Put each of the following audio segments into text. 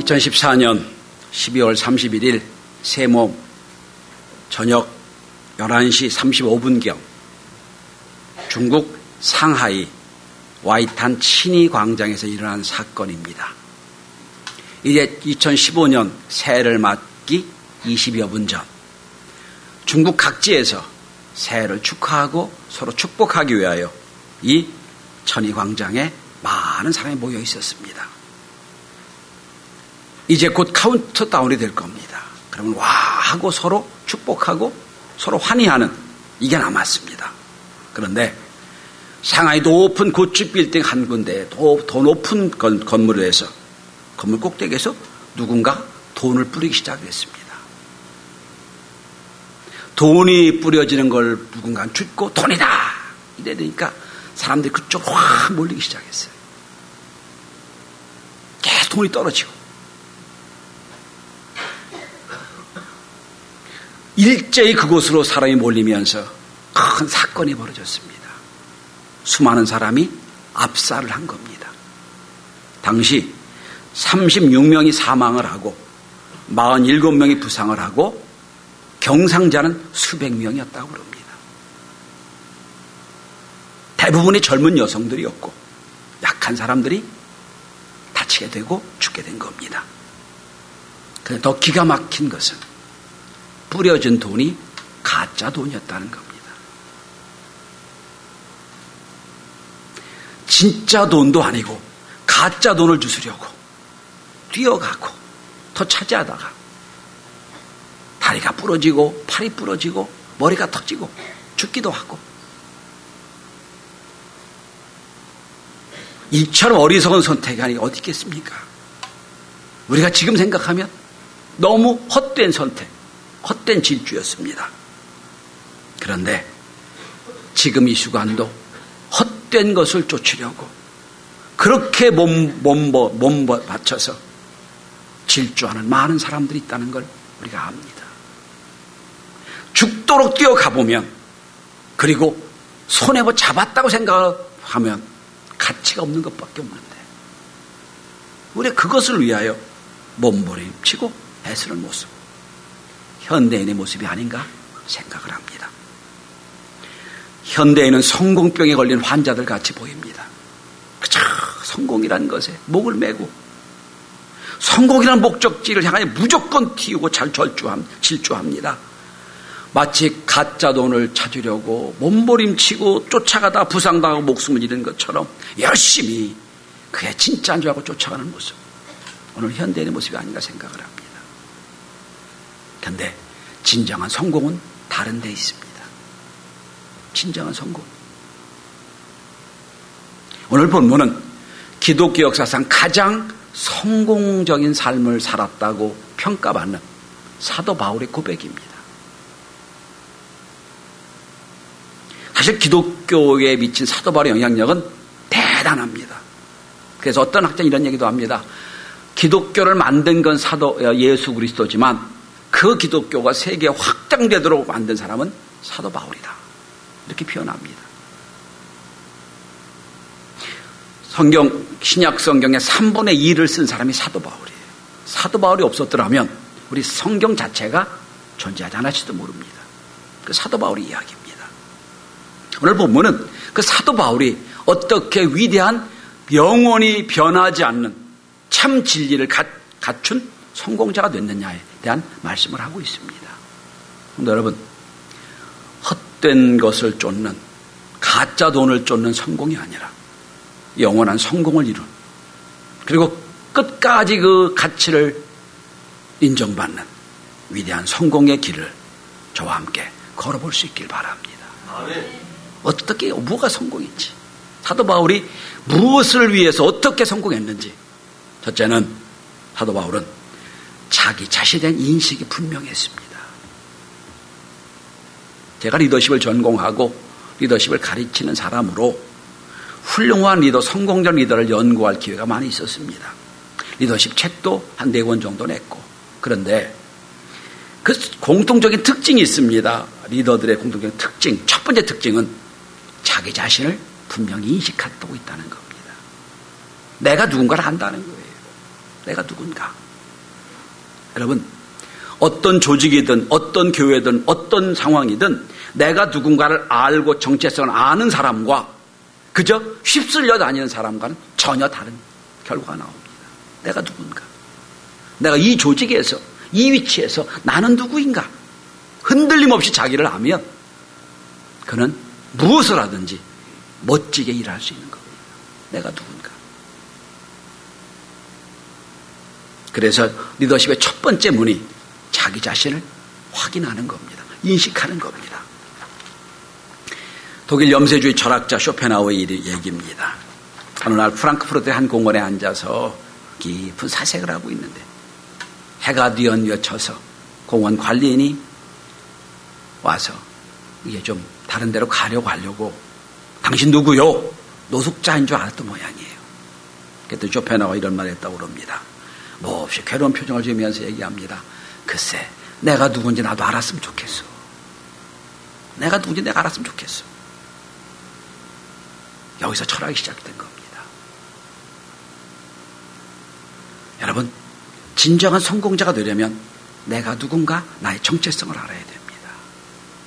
2014년 12월 31일 세모 저녁 11시 35분경 중국 상하이 와이탄 친이 광장에서 일어난 사건입니다. 이제 2015년 새해를 맞기 20여 분 전 중국 각지에서 새해를 축하하고 서로 축복하기 위하여 이 천이 광장에 많은 사람이 모여 있었습니다. 이제 곧 카운트다운이 될 겁니다. 그러면 와 하고 서로 축복하고 서로 환희하는 이게 남았습니다. 그런데 상하이 높은 고층 빌딩 한 군데에 더 높은 건물에서 건물 꼭대기에서 누군가 돈을 뿌리기 시작했습니다. 돈이 뿌려지는 걸 누군가 줍고 돈이다 이러니까 사람들이 그쪽으로 확 몰리기 시작했어요. 계속 돈이 떨어지고 일제히 그곳으로 사람이 몰리면서 큰 사건이 벌어졌습니다. 수많은 사람이 압살을 한 겁니다. 당시 36명이 사망을 하고 47명이 부상을 하고 경상자는 수백 명이었다고 그럽니다. 대부분이 젊은 여성들이었고 약한 사람들이 다치게 되고 죽게 된 겁니다. 그런데 더 기가 막힌 것은 뿌려진 돈이 가짜 돈이었다는 겁니다. 진짜 돈도 아니고 가짜 돈을 주스려고 뛰어가고 더 차지하다가 다리가 부러지고 팔이 부러지고 머리가 터지고 죽기도 하고 이처럼 어리석은 선택이 어디 있겠습니까? 우리가 지금 생각하면 너무 헛된 선택, 헛된 질주였습니다. 그런데 지금 이 순간도 헛된 것을 쫓으려고 그렇게 몸 바쳐서 질주하는 많은 사람들이 있다는 걸 우리가 압니다. 죽도록 뛰어가보면 그리고 손에 뭐 잡았다고 생각하면 가치가 없는 것밖에 없는데 우리가 그것을 위하여 몸부림치고 애쓰는 모습 현대인의 모습이 아닌가 생각을 합니다. 현대인은 성공병에 걸린 환자들 같이 보입니다. 그저 성공이라는 것에 목을 메고 성공이라는 목적지를 향하여 무조건 튀우고 질주합니다. 마치 가짜 돈을 찾으려고 몸부림치고 쫓아가다 부상당하고 목숨을 잃은 것처럼 열심히 그게 진짜인 줄 알고 쫓아가는 모습. 오늘 현대인의 모습이 아닌가 생각을 합니다. 그런데 진정한 성공은 다른 데 있습니다. 진정한 성공. 오늘 본문은 기독교 역사상 가장 성공적인 삶을 살았다고 평가받는 사도 바울의 고백입니다. 사실 기독교에 미친 사도 바울의 영향력은 대단합니다. 그래서 어떤 학자는 이런 얘기도 합니다. 기독교를 만든 건 예수 그리스도지만 그 기독교가 세계에 확장되도록 만든 사람은 사도 바울이다. 이렇게 표현합니다. 신약 성경의 3분의 2를 쓴 사람이 사도 바울이에요. 사도 바울이 없었더라면 우리 성경 자체가 존재하지 않았을지도 모릅니다. 그 사도 바울의 이야기입니다. 오늘 본문은 그 사도 바울이 어떻게 위대한 영원히 변하지 않는 참 진리를 갖춘 성공자가 됐느냐에 대한 말씀을 하고 있습니다. 근데 여러분, 헛된 것을 쫓는 가짜 돈을 쫓는 성공이 아니라 영원한 성공을 이룬 그리고 끝까지 그 가치를 인정받는 위대한 성공의 길을 저와 함께 걸어볼 수 있길 바랍니다. 어떻게 뭐가 성공인지 사도 바울이 무엇을 위해서 어떻게 성공했는지 첫째는 사도 바울은 자기 자신에 대한 인식이 분명했습니다. 제가 리더십을 전공하고 리더십을 가르치는 사람으로 훌륭한 리더, 성공적 리더를 연구할 기회가 많이 있었습니다. 리더십 책도 한 4권 정도 냈고 그런데 그 공통적인 특징이 있습니다. 리더들의 공통적인 특징 첫 번째 특징은 자기 자신을 분명히 인식하고 있다는 겁니다. 내가 누군가를 안다는 거예요. 내가 누군가. 여러분, 어떤 조직이든 어떤 교회든 어떤 상황이든 내가 누군가를 알고 정체성을 아는 사람과 그저 휩쓸려 다니는 사람과는 전혀 다른 결과가 나옵니다. 내가 누군가, 내가 이 조직에서 이 위치에서 나는 누구인가 흔들림 없이 자기를 아면 그는 무엇을 하든지 멋지게 일할 수 있는 겁니다. 내가 누군가. 그래서 리더십의 첫 번째 문이 자기 자신을 확인하는 겁니다. 인식하는 겁니다. 독일 염세주의 철학자 쇼펜하우어의 얘기입니다. 어느 날 프랑크푸르트의 한 공원에 앉아서 깊은 사색을 하고 있는데 해가 뒤엉겨쳐서 공원 관리인이 와서 이게 좀 다른 데로 가려고 하려고 당신 누구요? 노숙자인 줄 알았던 모양이에요. 그때 쇼펜하우어가 이런 말을 했다고 그럽니다. 몹시 괴로운 표정을 지으면서 얘기합니다. 글쎄, 내가 누군지 나도 알았으면 좋겠어. 내가 누군지 내가 알았으면 좋겠어. 여기서 철학이 시작된 겁니다. 여러분, 진정한 성공자가 되려면 내가 누군가 나의 정체성을 알아야 됩니다.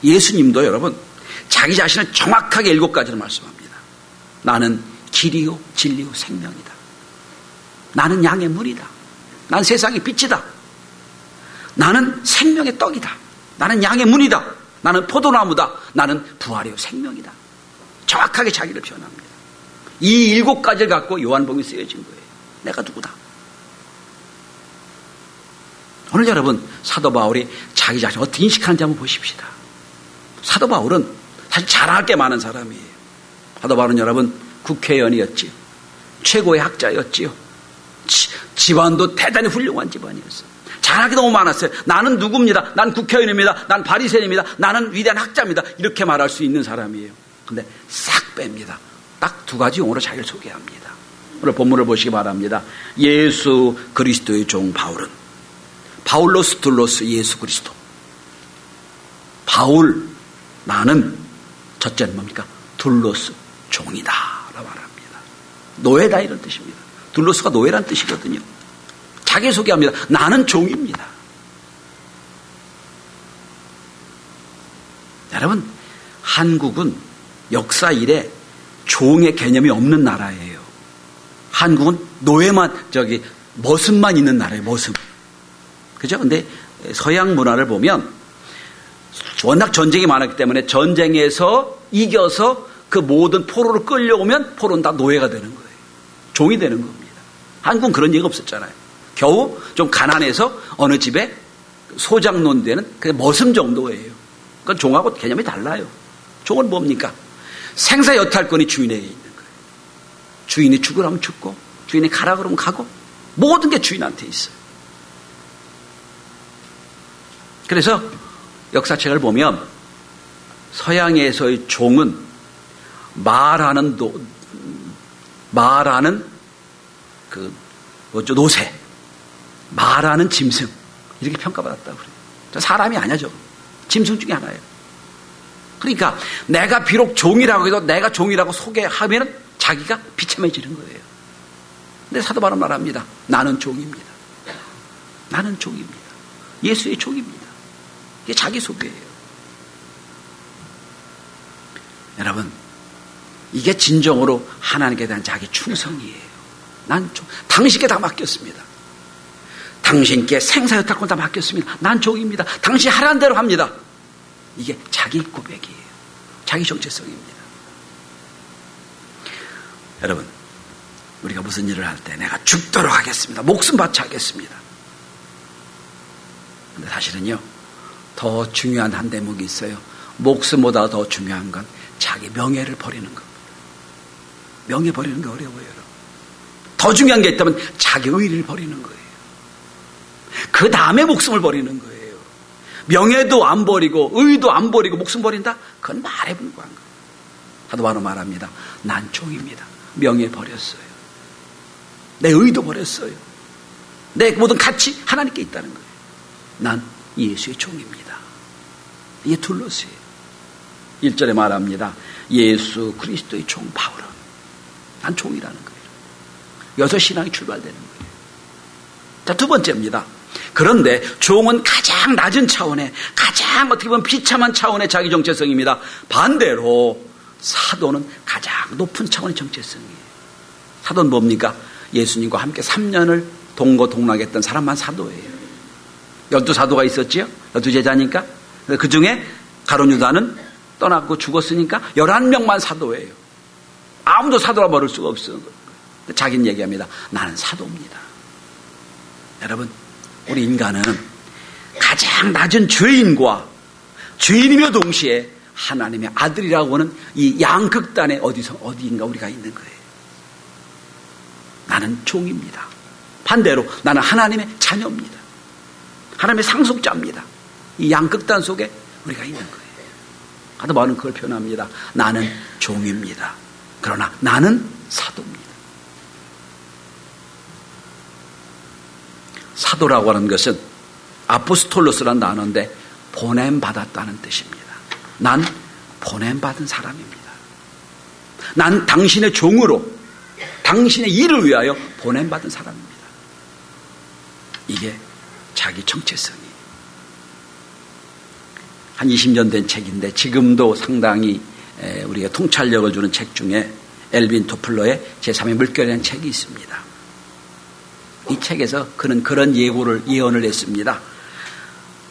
예수님도 여러분 자기 자신을 정확하게 7가지로 말씀합니다. 나는 길이요 진리요 생명이다. 나는 양의 문이다. 나는 세상의 빛이다. 나는 생명의 떡이다. 나는 양의 문이다. 나는 포도나무다. 나는 부활이요 생명이다. 정확하게 자기를 표현합니다. 이 7가지를 갖고 요한복음이 쓰여진 거예요. 내가 누구다. 오늘 여러분 사도 바울이 자기 자신을 어떻게 인식하는지 한번 보십시다. 사도 바울은 사실 자랑할 게 많은 사람이에요. 사도 바울은 여러분 국회의원이었지요. 최고의 학자였지요. 집안도 대단히 훌륭한 집안이었어요. 자랑할 게 너무 많았어요. 나는 누구입니다. 난 국회의원입니다. 난 바리새인입니다. 나는 위대한 학자입니다. 이렇게 말할 수 있는 사람이에요. 근데 싹 뺍니다. 딱 2가지 용어로 자기를 소개합니다. 오늘 본문을 보시기 바랍니다. 예수 그리스도의 종 바울은 바울로스 둘로스 예수 그리스도. 바울 나는 첫째는 뭡니까? 둘로스 종이다 라고 말합니다. 노예다 이런 뜻입니다. 둘로스가 노예란 뜻이거든요. 자기 소개합니다. 나는 종입니다. 여러분, 한국은 역사 이래 종의 개념이 없는 나라예요. 한국은 노예만 머슴만 있는 나라예요. 머슴. 그죠? 근데 서양 문화를 보면 워낙 전쟁이 많았기 때문에 전쟁에서 이겨서 그 모든 포로를 끌려오면 포로는 다 노예가 되는 거예요. 종이 되는 겁니다. 한국은 그런 얘기가 없었잖아요. 겨우 좀 가난해서 어느 집에 소장 논되는 그냥 머슴 정도예요. 그건 종하고 개념이 달라요. 종은 뭡니까? 생사 여탈권이 주인에게 있는 거예요. 주인이 죽으라면 죽고 주인이 가라 그러면 가고 모든 게 주인한테 있어요. 그래서 역사책을 보면 서양에서의 종은 말하는 노새, 말하는 짐승 이렇게 평가받았다고 그래요. 사람이 아니야 저거. 짐승 중에 하나예요. 그러니까 내가 비록 종이라고 해도 내가 종이라고 소개하면 자기가 비참해지는 거예요. 근데 사도 바울은 말합니다. 나는 종입니다. 나는 종입니다. 예수의 종입니다. 이게 자기 소개예요. 여러분, 이게 진정으로 하나님께 대한 자기 충성이에요. 난 당신께 다 맡겼습니다. 당신께 생사여탈권 다 맡겼습니다. 난 종입니다. 당신이 하라는 대로 합니다. 이게 자기 고백이에요. 자기 정체성입니다. 여러분, 우리가 무슨 일을 할 때 내가 죽도록 하겠습니다. 목숨 바쳐 하겠습니다. 근데 사실은요, 더 중요한 한 대목이 있어요. 목숨보다 더 중요한 건 자기 명예를 버리는 겁니다. 명예 버리는 게 어려워요. 여러분. 더 중요한 게 있다면 자기 의리를 버리는 거예요. 그 다음에 목숨을 버리는 거예요. 명예도 안 버리고 의도 안 버리고 목숨 버린다? 그건 말에 불과한 거예요. 사도 바울은 말합니다. 난 종입니다. 명예 버렸어요. 내 의도 버렸어요. 내 모든 가치 하나님께 있다는 거예요. 난 예수의 종입니다. 이게 둘로스예요. 1절에 말합니다. 예수 그리스도의 종 바울은 난 종이라는 거예요. 여기서 신앙이 출발되는 거예요. 자, 2번째입니다. 그런데 종은 가장 낮은 차원의, 가장 어떻게 보면 비참한 차원의 자기 정체성입니다. 반대로 사도는 가장 높은 차원의 정체성이에요. 사도는 뭡니까? 예수님과 함께 3년을 동거동락했던 사람만 사도예요. 12사도가 있었지요? 12제자니까. 그 중에 가룟 유다는 떠나고 죽었으니까 11명만 사도예요. 아무도 사도라 부를 수가 없어요. 자기는 얘기합니다. 나는 사도입니다. 여러분, 우리 인간은 가장 낮은 죄인과 죄인이며 동시에 하나님의 아들이라고 하는 이 양극단의 어디인가 우리가 있는 거예요. 나는 종입니다. 반대로 나는 하나님의 자녀입니다. 하나님의 상속자입니다. 이 양극단 속에 우리가 있는 거예요. 사도 바울은 그걸 표현합니다. 나는 종입니다. 그러나 나는 사도입니다. 사도라고 하는 것은 아포스톨로스라는 단어인데 보냄받았다는 뜻입니다. 난 보냄받은 사람입니다. 난 당신의 종으로 당신의 일을 위하여 보냄받은 사람입니다. 이게 자기 정체성이에요. 한 20년 된 책인데 지금도 상당히 우리가 통찰력을 주는 책 중에 엘빈 토플러의 제3의 물결이라는 책이 있습니다. 이 책에서 그는 그런 예언을 했습니다.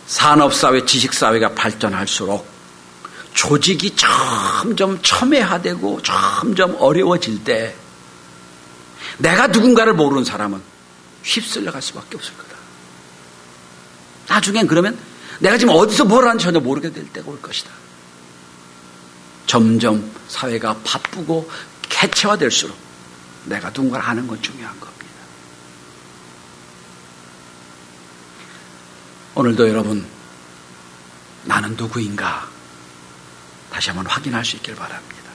산업사회, 지식사회가 발전할수록 조직이 점점 첨예화되고 점점 어려워질 때 내가 누군가를 모르는 사람은 휩쓸려 갈 수밖에 없을 거다. 나중엔 그러면 내가 지금 어디서 뭘 하는지 전혀 모르게 될 때가 올 것이다. 점점 사회가 바쁘고 개체화될수록 내가 누군가를 아는 건 중요한 겁니다. 오늘도 여러분, 나는 누구인가 다시 한번 확인할 수 있길 바랍니다.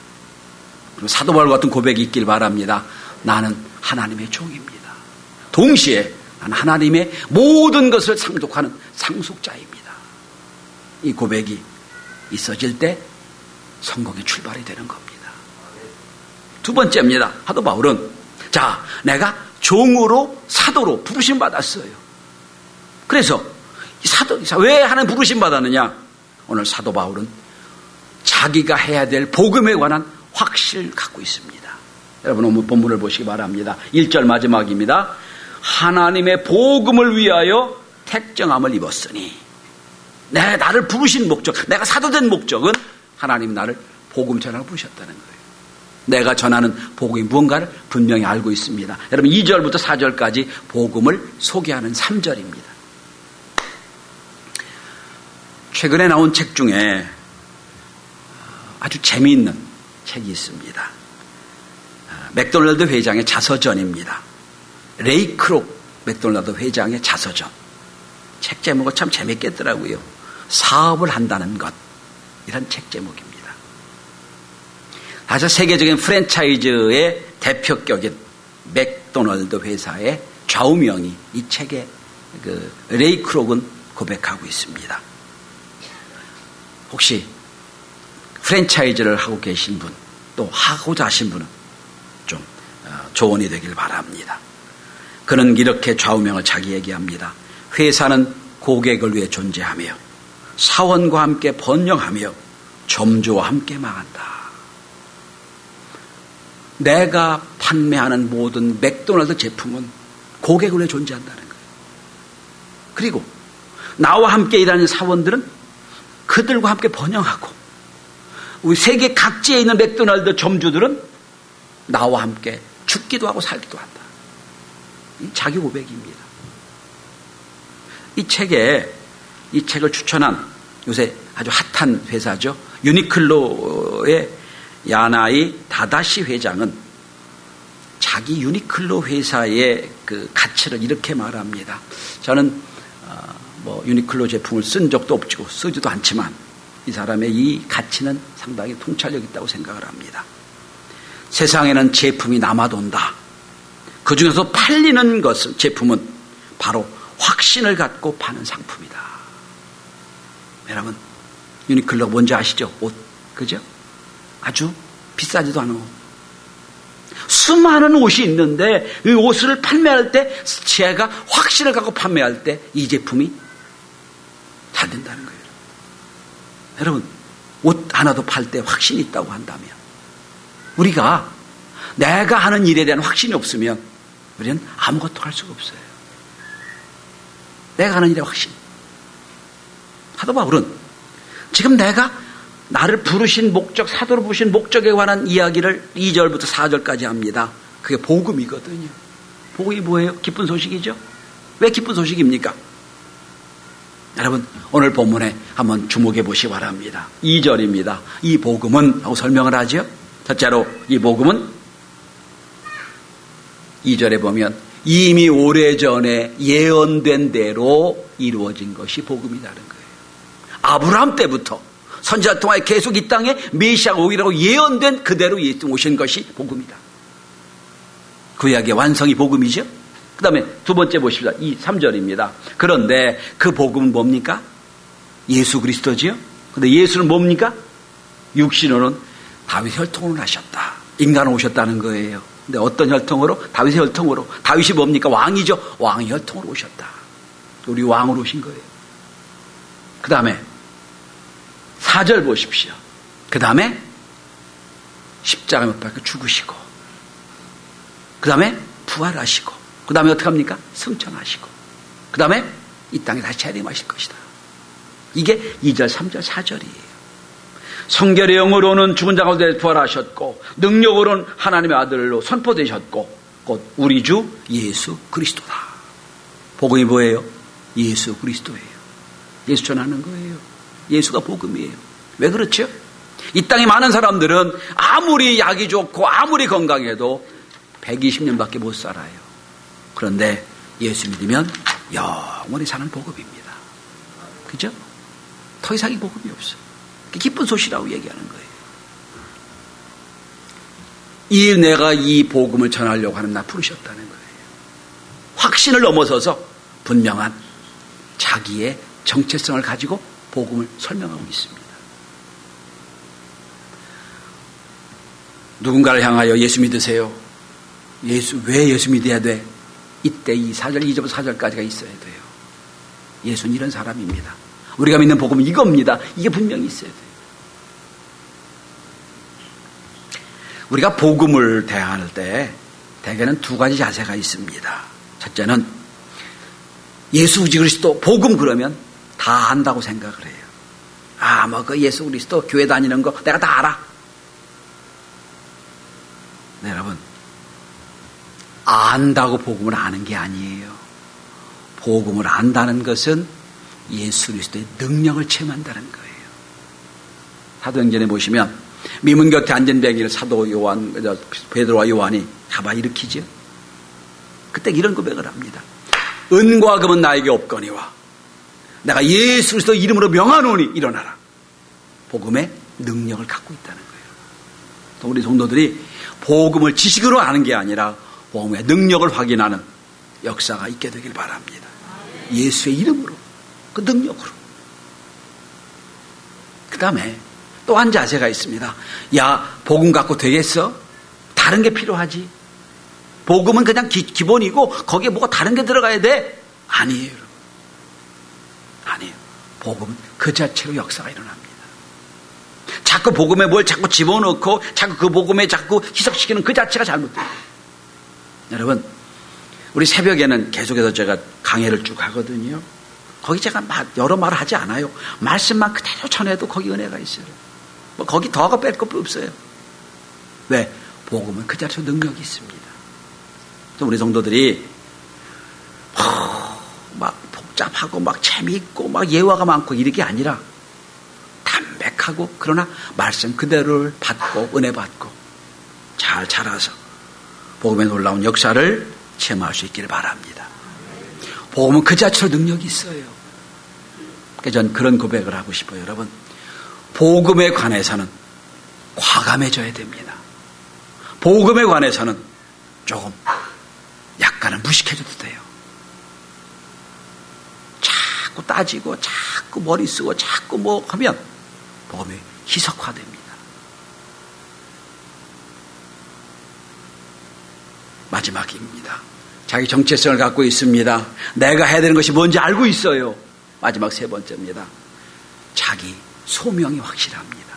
그리고 사도 바울 같은 고백이 있길 바랍니다. 나는 하나님의 종입니다. 동시에 나는 하나님의 모든 것을 상속하는 상속자입니다. 이 고백이 있어질 때 성공의 출발이 되는 겁니다. 두 번째입니다. 사도 바울은 자, 내가 종으로 사도로 부르심 받았어요. 그래서 왜 하나님 부르심 받았느냐? 오늘 사도 바울은 자기가 해야 될 복음에 관한 확신을 갖고 있습니다. 여러분 오늘 본문을 보시기 바랍니다. 1절 마지막입니다. 하나님의 복음을 위하여 택정함을 입었으니, 나를 부르신 목적, 내가 사도된 목적은 하나님 나를 복음 전하러 부르셨다는 거예요. 내가 전하는 복음이 무언가를 분명히 알고 있습니다. 여러분 2절부터 4절까지 복음을 소개하는 3절입니다. 최근에 나온 책 중에 아주 재미있는 책이 있습니다. 맥도날드 회장의 자서전입니다. 레이 크록 맥도날드 회장의 자서전. 책 제목은 참 재밌겠더라고요. 사업을 한다는 것, 이런 책 제목입니다. 아주 세계적인 프랜차이즈의 대표격인 맥도날드 회사의 좌우명이 이 책에 레이 크록은 고백하고 있습니다. 혹시 프랜차이즈를 하고 계신 분, 또 하고자 하신 분은 좀 조언이 되길 바랍니다. 그는 이렇게 좌우명을 자기에게 합니다. 회사는 고객을 위해 존재하며 사원과 함께 번영하며 점주와 함께 망한다. 내가 판매하는 모든 맥도날드 제품은 고객을 위해 존재한다는 거예요. 그리고 나와 함께 일하는 사원들은 그들과 함께 번영하고, 우리 세계 각지에 있는 맥도날드 점주들은 나와 함께 죽기도 하고 살기도 한다. 자기 고백입니다. 이 책을 추천한 요새 아주 핫한 회사죠. 유니클로의 야나이 다다시 회장은 자기 유니클로 회사의 그 가치를 이렇게 말합니다. 저는 유니클로 제품을 쓴 적도 없고 쓰지도 않지만 이 사람의 이 가치는 상당히 통찰력 있다고 생각을 합니다. 세상에는 제품이 남아돈다. 그 중에서 팔리는 제품은 바로 확신을 갖고 파는 상품이다. 여러분, 유니클로가 뭔지 아시죠? 옷, 그죠? 아주 비싸지도 않은 옷. 수많은 옷이 있는데 이 옷을 판매할 때 제가 확신을 갖고 판매할 때 이 제품이 잘 된다는 거예요. 여러분, 옷 하나도 팔 때 확신이 있다고 한다면 우리가 내가 하는 일에 대한 확신이 없으면 우리는 아무것도 할 수가 없어요. 내가 하는 일에 확신. 사도 바울은 지금 내가 나를 부르신 목적, 사도로 부르신 목적에 관한 이야기를 2절부터 4절까지 합니다. 그게 복음이거든요. 복음이 뭐예요? 기쁜 소식이죠. 왜 기쁜 소식입니까? 여러분, 오늘 본문에 한번 주목해 보시기 바랍니다. 2절입니다. 이 복음은 하고 설명을 하죠. 첫째로 이 복음은 2절에 보면 이미 오래전에 예언된 대로 이루어진 것이 복음이라는 거예요. 아브라함 때부터 선지자 통하여 계속 이 땅에 메시아가 오기라고 예언된 그대로 예수 오신 것이 복음이다. 그 이야기의 완성이 복음이죠. 그 다음에 두 번째 보십시다. 이 3절입니다. 그런데 그 복음은 뭡니까? 예수 그리스도지요. 근데 예수는 뭡니까? 육신으로는 다윗 혈통으로 하셨다. 인간으로 오셨다는 거예요. 근데 어떤 혈통으로? 다윗의 혈통으로. 다윗이 뭡니까? 왕이죠. 왕의 혈통으로 오셨다. 우리 왕으로 오신 거예요. 그 다음에 4절 보십시오. 그 다음에 십자가 못 박혀 죽으시고, 그 다음에 부활하시고, 그 다음에 어떻게 합니까? 승천하시고, 그 다음에 이 땅에 다시 재림하실 것이다. 이게 2절, 3절, 4절이에요. 성결의 영으로는 죽은 자 가운데 부활하셨고, 능력으로는 하나님의 아들로 선포되셨고, 곧 우리 주 예수 그리스도다. 복음이 뭐예요? 예수 그리스도예요. 예수 전하는 거예요. 예수가 복음이에요. 왜 그렇죠? 이 땅에 많은 사람들은 아무리 약이 좋고 아무리 건강해도 120년밖에 못 살아요. 그런데 예수 믿으면 영원히 사는 복음입니다. 그죠? 더 이상의 복음이 없어요. 기쁜 소식이라고 얘기하는 거예요. 내가 이 복음을 전하려고 하는 나 부르셨다는 거예요. 확신을 넘어서서 분명한 자기의 정체성을 가지고 복음을 설명하고 있습니다. 누군가를 향하여 예수 믿으세요. 왜 예수 믿어야 돼? 이때 이 4절, 2절부터 4절까지가 있어야 돼요. 예수는 이런 사람입니다. 우리가 믿는 복음은 이겁니다. 이게 분명히 있어야 돼요. 우리가 복음을 대할 때 대개는 두 가지 자세가 있습니다. 첫째는 예수 그리스도 복음 그러면 다 안다고 생각을 해요. 그 예수 그리스도 교회 다니는 거 내가 다 알아. 네, 여러분, 안다고 복음을 아는 게 아니에요. 복음을 안다는 것은 예수 그리스도의 능력을 체험한다는 거예요. 사도행전에 보시면 미문 곁에 앉은 뱅이를 사도 요한, 베드로와 요한이 잡아 일으키죠. 그때 이런 고백을 합니다. 은과 금은 나에게 없거니와 내가 예수 그리스도 이름으로 명하노니 일어나라. 복음의 능력을 갖고 있다는 거예요. 우리 성도들이 복음을 지식으로 아는 게 아니라 복음의 능력을 확인하는 역사가 있게 되길 바랍니다. 예수의 이름으로, 그 능력으로. 그 다음에 또 한 자세가 있습니다. 복음 갖고 되겠어? 다른 게 필요하지. 복음은 그냥 기본이고 거기에 뭐가 다른 게 들어가야 돼? 아니에요, 여러분. 아니에요. 복음은 그 자체로 역사가 일어납니다. 자꾸 복음에 뭘 자꾸 집어넣고 자꾸 그 복음에 자꾸 희석시키는 그 자체가 잘못돼요. 여러분, 우리 새벽에는 계속해서 제가 강해를 쭉 하거든요. 거기 제가 여러 말을 하지 않아요. 말씀만 그대로 전해도 거기 은혜가 있어요. 거기 더하고 뺄 것 없어요. 왜? 복음은 그 자체로 능력이 있습니다. 우리 성도들이 막 복잡하고 막 재미있고 막 예화가 많고 이런 게 아니라 담백하고 그러나 말씀 그대로를 받고 은혜 받고 잘 자라서 복음에 놀라운 역사를 체험할 수 있기를 바랍니다. 복음은 그 자체로 능력이 있어요. 그래서 저는 그런 고백을 하고 싶어요. 여러분, 복음에 관해서는 과감해져야 됩니다. 복음에 관해서는 조금 약간은 무식해져도 돼요. 자꾸 따지고 자꾸 머리 쓰고 자꾸 뭐 하면 복음이 희석화됩니다. 마지막입니다. 자기 정체성을 갖고 있습니다. 내가 해야 되는 것이 뭔지 알고 있어요. 마지막 세 번째입니다. 자기 소명이 확실합니다.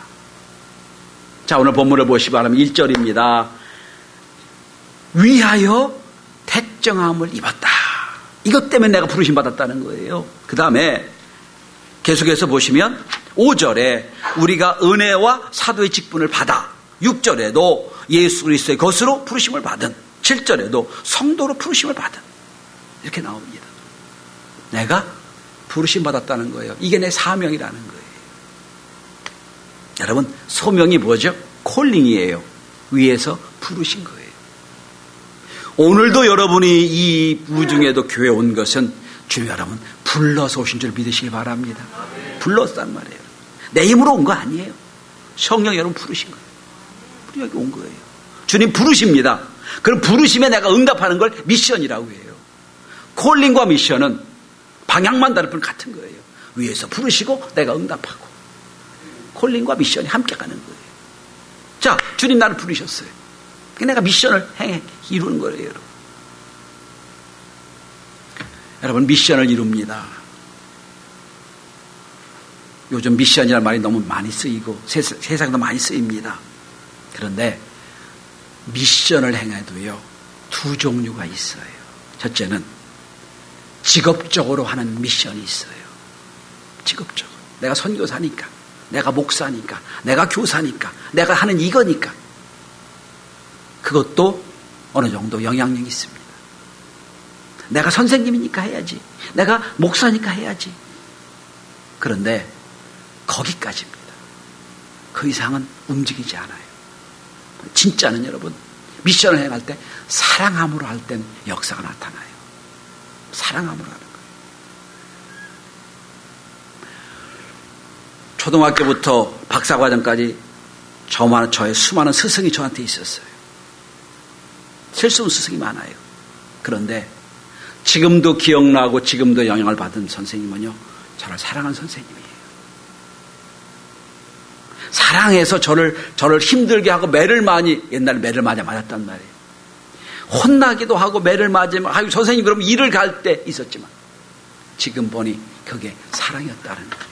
자, 오늘 본문을 보시기 바랍니다. 1절입니다. 위하여 택정함을 입었다. 이것 때문에 내가 부르심 받았다는 거예요. 그 다음에 계속해서 보시면 5절에 우리가 은혜와 사도의 직분을 받아, 6절에도 예수 그리스도의 것으로 부르심을 받은, 7절에도 성도로 부르심을 받은, 이렇게 나옵니다. 내가 부르심 받았다는 거예요. 이게 내 사명이라는 거예요. 여러분, 소명이 뭐죠? 콜링이에요. 위에서 부르신 거예요. 오늘도 여러분이 이 우중에도 교회에 온 것은 주님 여러분 불러서 오신 줄 믿으시기 바랍니다. 불렀단 말이에요. 내 힘으로 온 거 아니에요. 성령 여러분 부르신 거예요. 우리 여기 온 거예요. 주님 부르십니다. 그럼 부르심에 내가 응답하는 걸 미션이라고 해요. 콜링과 미션은 방향만 다를 뿐 같은 거예요. 위에서 부르시고 내가 응답하고 콜링과 미션이 함께 가는 거예요. 자, 주님 나를 부르셨어요. 내가 미션을 이루는 거예요. 여러분. 여러분 미션을 이룹니다. 요즘 미션이라는 말이 너무 많이 쓰이고 세상도 많이 쓰입니다. 그런데 미션을 행해도요 2종류가 있어요. 첫째는 직업적으로 하는 미션이 있어요. 직업적으로. 내가 선교사니까, 내가 목사니까, 내가 교사니까, 내가 하는 이거니까. 그것도 어느 정도 영향력이 있습니다. 내가 선생님이니까 해야지. 내가 목사니까 해야지. 그런데 거기까지입니다. 그 이상은 움직이지 않아요. 진짜는 여러분 미션을 행할 때 사랑함으로 할 땐 역사가 나타나요. 사랑함으로 하는 거예요. 초등학교부터 박사과정까지 저의 수많은 스승이 저한테 있었어요. 실수는 스승이 많아요. 그런데 지금도 기억나고 지금도 영향을 받은 선생님은요, 저를 사랑한 선생님이에요. 사랑해서 저를 힘들게 하고 매를 많이, 옛날에 매를 많이 맞았단 말이에요. 혼나기도 하고 매를 맞으면, 아유, 선생님 그럼 일을 갈 때 있었지만, 지금 보니 그게 사랑이었다는 거예요.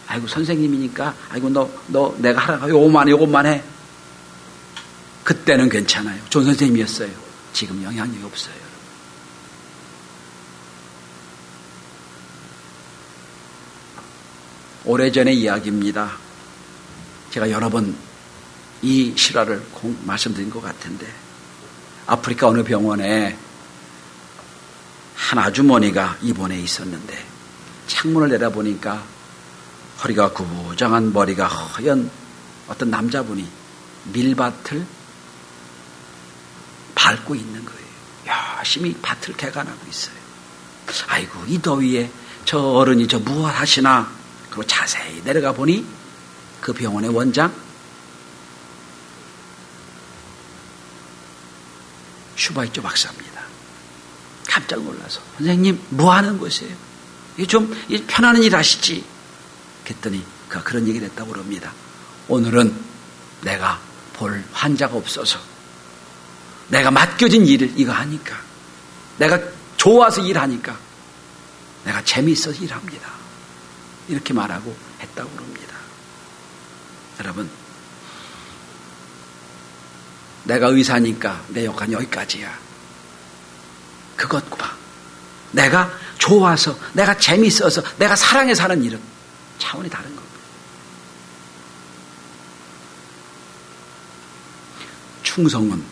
아이고, 선생님이니까, 아이고, 너 내가 하라고 요것만 해. 그때는 괜찮아요. 좋은 선생님이었어요. 지금 영향력이 없어요. 오래전의 이야기입니다. 제가 여러 번 이 실화를 말씀드린 것 같은데, 아프리카 어느 병원에 한 아주머니가 입원해 있었는데 창문을 내다보니까 허리가 구부정한 머리가 허연 어떤 남자분이 밀밭을 밟고 있는 거예요. 열심히 밭을 개간하고 있어요. 아이고, 이 더위에 저 어른이 저 무엇 하시나. 그리고 자세히 내려가 보니 그 병원의 원장 슈바이처 박사입니다. 깜짝 놀라서, 선생님 뭐 하는 곳이에요? 이게 좀 편안한 일 하시지. 그랬더니 그가 그런 얘기를 했다고 그럽니다. 오늘은 내가 볼 환자가 없어서 내가 맡겨진 일을 이거 하니까, 내가 좋아서 일하니까, 내가 재미있어서 일합니다. 이렇게 말하고 했다고 그럽니다. 여러분, 내가 의사니까 내 역할은 여기까지야. 그것과 내가 좋아서, 내가 재미있어서, 내가 사랑해서 하는 일은 차원이 다른 겁니다. 충성은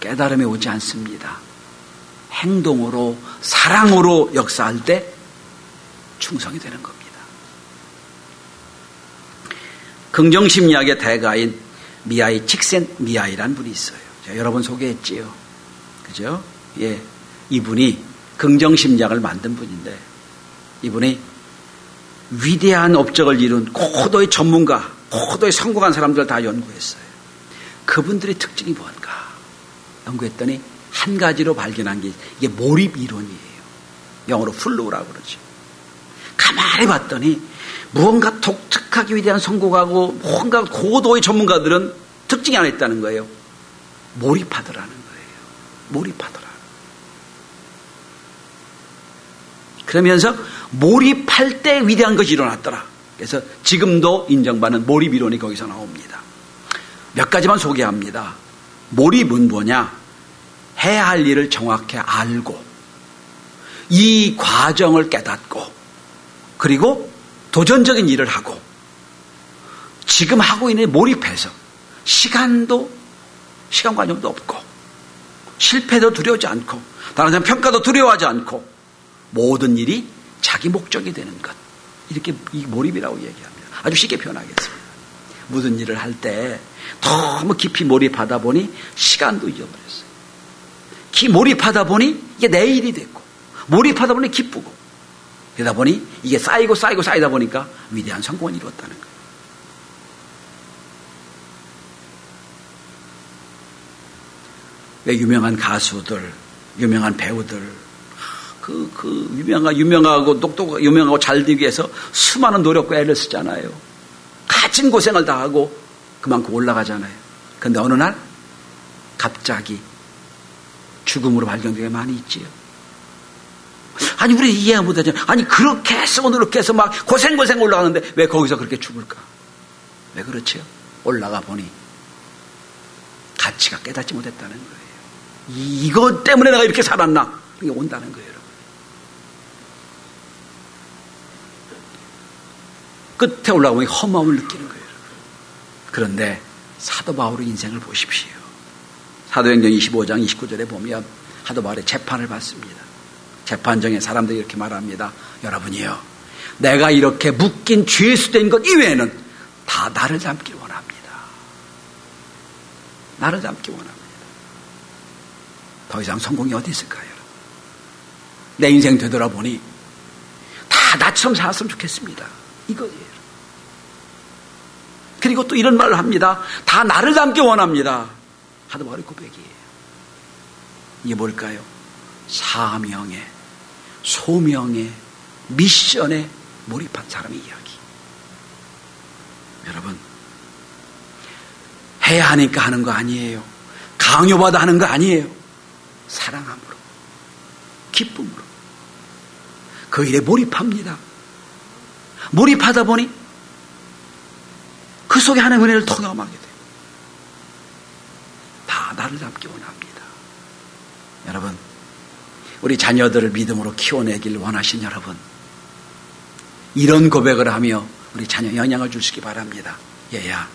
깨달음에 오지 않습니다. 행동으로, 사랑으로 역사할 때 충성이 되는 겁니다. 긍정심리학의 대가인 미하이 칙센미하이라는 분이 있어요. 제가 여러 번 소개했지요. 그죠? 예. 이분이 긍정심리학을 만든 분인데, 이분이 위대한 업적을 이룬 고도의 전문가, 고도의 성공한 사람들 다 연구했어요. 그분들의 특징이 뭔가 연구했더니 한 가지로 발견한 게 이게 몰입 이론이에요. 영어로 플로우라고 그러죠. 가만히 봤더니 무언가 독특하게 위대한 성공하고 뭔가 고도의 전문가들은 특징이 하나 있다는 거예요. 몰입하더라는 거예요. 몰입하더라. 그러면서 몰입할 때 위대한 것이 일어났더라. 그래서 지금도 인정받는 몰입 이론이 거기서 나옵니다. 몇 가지만 소개합니다. 몰입은 뭐냐? 해야 할 일을 정확히 알고 이 과정을 깨닫고 그리고 도전적인 일을 하고 지금 하고 있는 몰입해서 시간관념도 없고 실패도 두려워하지 않고 다른 사람 평가도 두려워하지 않고 모든 일이 자기 목적이 되는 것. 이렇게 이 몰입이라고 얘기합니다. 아주 쉽게 표현하겠습니다. 무슨 일을 할 때 너무 깊이 몰입하다 보니 시간도 잊어버렸어요. 몰입하다 보니 이게 내 일이 됐고 몰입하다 보니 기쁘고 그러다 보니 이게 쌓이다 보니까 위대한 성공을 이루었다는 거예요. 왜 유명한 가수들, 유명한 배우들 유명하고 잘 되기 위해서 수많은 노력과 애를 쓰잖아요. 가진 고생을 다 하고 그만큼 올라가잖아요. 그런데 어느 날 갑자기 죽음으로 발견되게 많이 있지요. 아니 우리 이해 못하잖아요. 아니 그렇게 해서 노력해서 막 고생 올라가는데 왜 거기서 그렇게 죽을까? 왜 그렇지요? 올라가 보니 가치가 깨닫지 못했다는 거예요. 이것 때문에 내가 이렇게 살았나? 이게 온다는 거예요. 끝에 올라가면 허무함을 느끼는 거예요. 그런데 사도 바울의 인생을 보십시오. 사도행전 25장 29절에 보면 사도 바울의 재판을 받습니다. 재판정에 사람들이 이렇게 말합니다. 여러분이요, 내가 이렇게 묶인 죄수 된 것 이외에는 다 나를 닮기 원합니다. 나를 닮기 원합니다. 더 이상 성공이 어디 있을까요? 내 인생 되돌아보니 다 나처럼 살았으면 좋겠습니다. 이거예요. 그리고 또 이런 말을 합니다. 다 나를 닮기 원합니다. 사도 바울의 고백이에요. 이게 뭘까요? 사명에, 소명에, 미션에 몰입한 사람의 이야기. 여러분, 해야 하니까 하는 거 아니에요. 강요받아 하는 거 아니에요. 사랑함으로, 기쁨으로 그 일에 몰입합니다. 몰입하다 보니 그 속에 하나님의 은혜를 통감하게 돼요. 다 나를 닮기 원합니다. 여러분, 우리 자녀들을 믿음으로 키워내길 원하신 여러분, 이런 고백을 하며 우리 자녀 영향을 주시기 바랍니다. 얘야,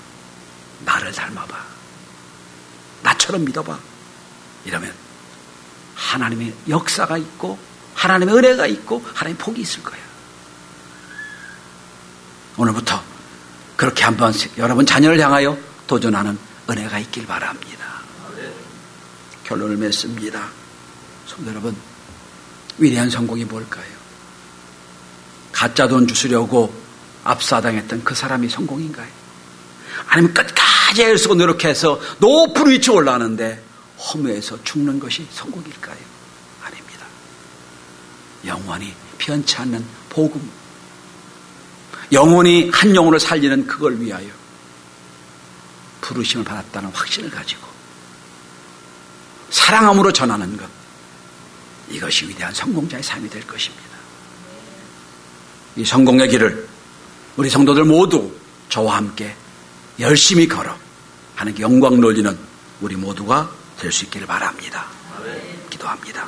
나를 닮아봐. 나처럼 믿어봐. 이러면 하나님의 역사가 있고 하나님의 은혜가 있고 하나님의 복이 있을 거야. 오늘부터 그렇게 한번 여러분 자녀를 향하여 도전하는 은혜가 있길 바랍니다. 결론을 맺습니다. 성도 여러분, 위대한 성공이 뭘까요? 가짜 돈 주시려고 압사당했던 그 사람이 성공인가요? 아니면 끝까지 애를 쓰고 노력해서 높은 위치에 올라가는데 허무해서 죽는 것이 성공일까요? 아닙니다. 영원히 변치 않는 복음, 영원히 한 영혼을 살리는 그걸 위하여 부르심을 받았다는 확신을 가지고 사랑함으로 전하는 것, 이것이 위대한 성공자의 삶이 될 것입니다. 이 성공의 길을 우리 성도들 모두 저와 함께 열심히 걸어 하나님께 영광 돌리는 우리 모두가 될 수 있기를 바랍니다. 기도합니다.